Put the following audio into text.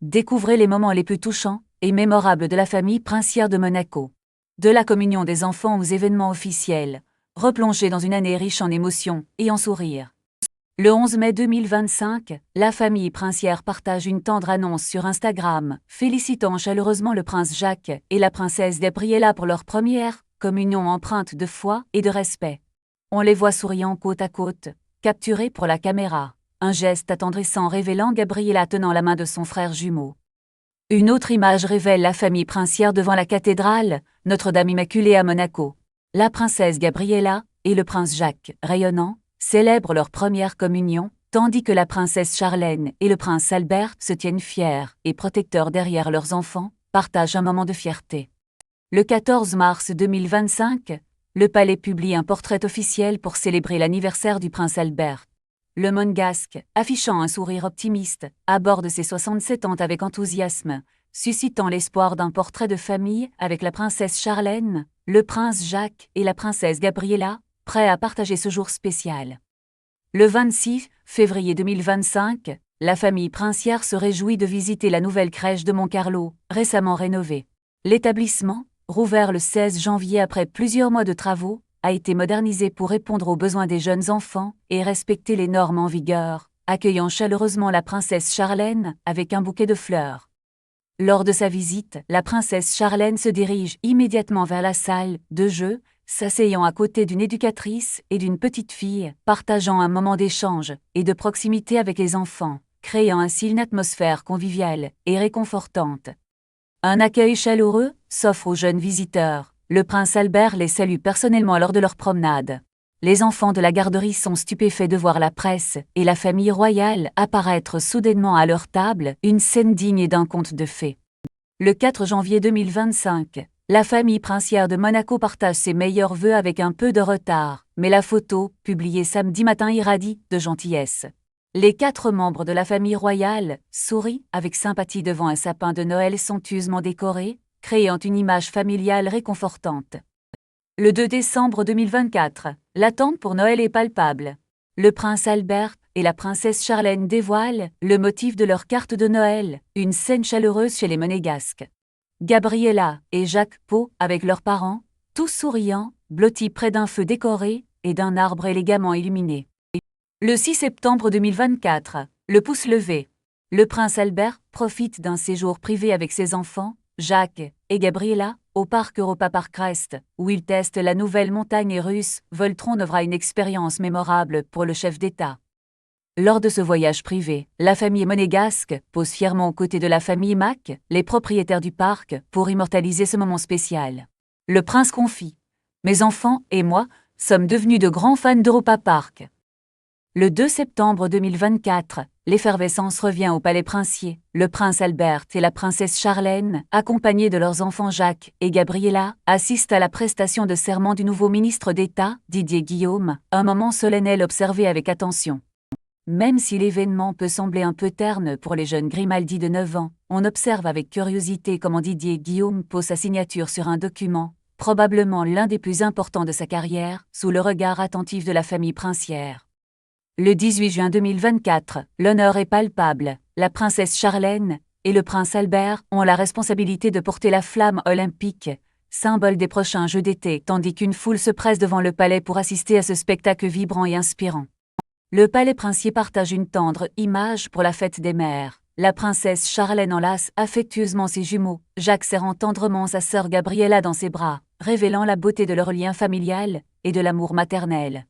Découvrez les moments les plus touchants et mémorables de la famille princière de Monaco. De la communion des enfants aux événements officiels, replongez dans une année riche en émotions et en sourires. Le 11 mai 2025, la famille princière partage une tendre annonce sur Instagram, félicitant chaleureusement le prince Jacques et la princesse Gabriella pour leur première communion empreinte de foi et de respect. On les voit souriant côte à côte, capturés pour la caméra, un geste attendrissant révélant Gabriella tenant la main de son frère jumeau. Une autre image révèle la famille princière devant la cathédrale Notre-Dame Immaculée à Monaco. La princesse Gabriella et le prince Jacques, rayonnants, célèbrent leur première communion, tandis que la princesse Charlène et le prince Albert se tiennent fiers et protecteurs derrière leurs enfants, partagent un moment de fierté. Le 14 mars 2025, le palais publie un portrait officiel pour célébrer l'anniversaire du prince Albert. Le monégasque, affichant un sourire optimiste, aborde ses 67 ans avec enthousiasme, suscitant l'espoir d'un portrait de famille avec la princesse Charlène, le prince Jacques et la princesse Gabriella, prêts à partager ce jour spécial. Le 26 février 2025, la famille princière se réjouit de visiter la nouvelle crèche de Moncarlo, récemment rénovée. L'établissement, rouvert le 16 janvier après plusieurs mois de travaux, a été modernisé pour répondre aux besoins des jeunes enfants et respecter les normes en vigueur, accueillant chaleureusement la princesse Charlène avec un bouquet de fleurs. Lors de sa visite, la princesse Charlène se dirige immédiatement vers la salle de jeu, s'asseyant à côté d'une éducatrice et d'une petite fille, partageant un moment d'échange et de proximité avec les enfants, créant ainsi une atmosphère conviviale et réconfortante. Un accueil chaleureux s'offre aux jeunes visiteurs. Le prince Albert les salue personnellement lors de leur promenade. Les enfants de la garderie sont stupéfaits de voir la presse et la famille royale apparaître soudainement à leur table, une scène digne d'un conte de fées. Le 4 janvier 2025, la famille princière de Monaco partage ses meilleurs vœux avec un peu de retard, mais la photo, publiée samedi matin, irradie de gentillesse. Les 4 membres de la famille royale sourient avec sympathie devant un sapin de Noël somptueusement décoré, créant une image familiale réconfortante. Le 2 décembre 2024, l'attente pour Noël est palpable. Le prince Albert et la princesse Charlène dévoilent le motif de leur carte de Noël, une scène chaleureuse chez les Monégasques. Gabriella et Jacques Pau, avec leurs parents, tous souriants, blottis près d'un feu décoré et d'un arbre élégamment illuminé. Le 6 septembre 2024, le pouce levé. Le prince Albert profite d'un séjour privé avec ses enfants, Jacques et Gabriella, au parc Europa Park Crest, où il teste la nouvelle montagne russe. Voltron devra une expérience mémorable pour le chef d'État. Lors de ce voyage privé, la famille monégasque pose fièrement aux côtés de la famille Mac, les propriétaires du parc, pour immortaliser ce moment spécial. Le prince confie « Mes enfants et moi sommes devenus de grands fans d'Europa Park ». Le 2 septembre 2024, l'effervescence revient au palais princier. Le prince Albert et la princesse Charlène, accompagnés de leurs enfants Jacques et Gabriella, assistent à la prestation de serment du nouveau ministre d'État, Didier Guillaume, un moment solennel observé avec attention. Même si l'événement peut sembler un peu terne pour les jeunes Grimaldi de 9 ans, on observe avec curiosité comment Didier Guillaume pose sa signature sur un document, probablement l'un des plus importants de sa carrière, sous le regard attentif de la famille princière. Le 18 juin 2024, l'honneur est palpable. La princesse Charlène et le prince Albert ont la responsabilité de porter la flamme olympique, symbole des prochains Jeux d'été, tandis qu'une foule se presse devant le palais pour assister à ce spectacle vibrant et inspirant. Le palais princier partage une tendre image pour la fête des mères. La princesse Charlène enlace affectueusement ses jumeaux, Jacques serrant tendrement sa sœur Gabriella dans ses bras, révélant la beauté de leur lien familial et de l'amour maternel.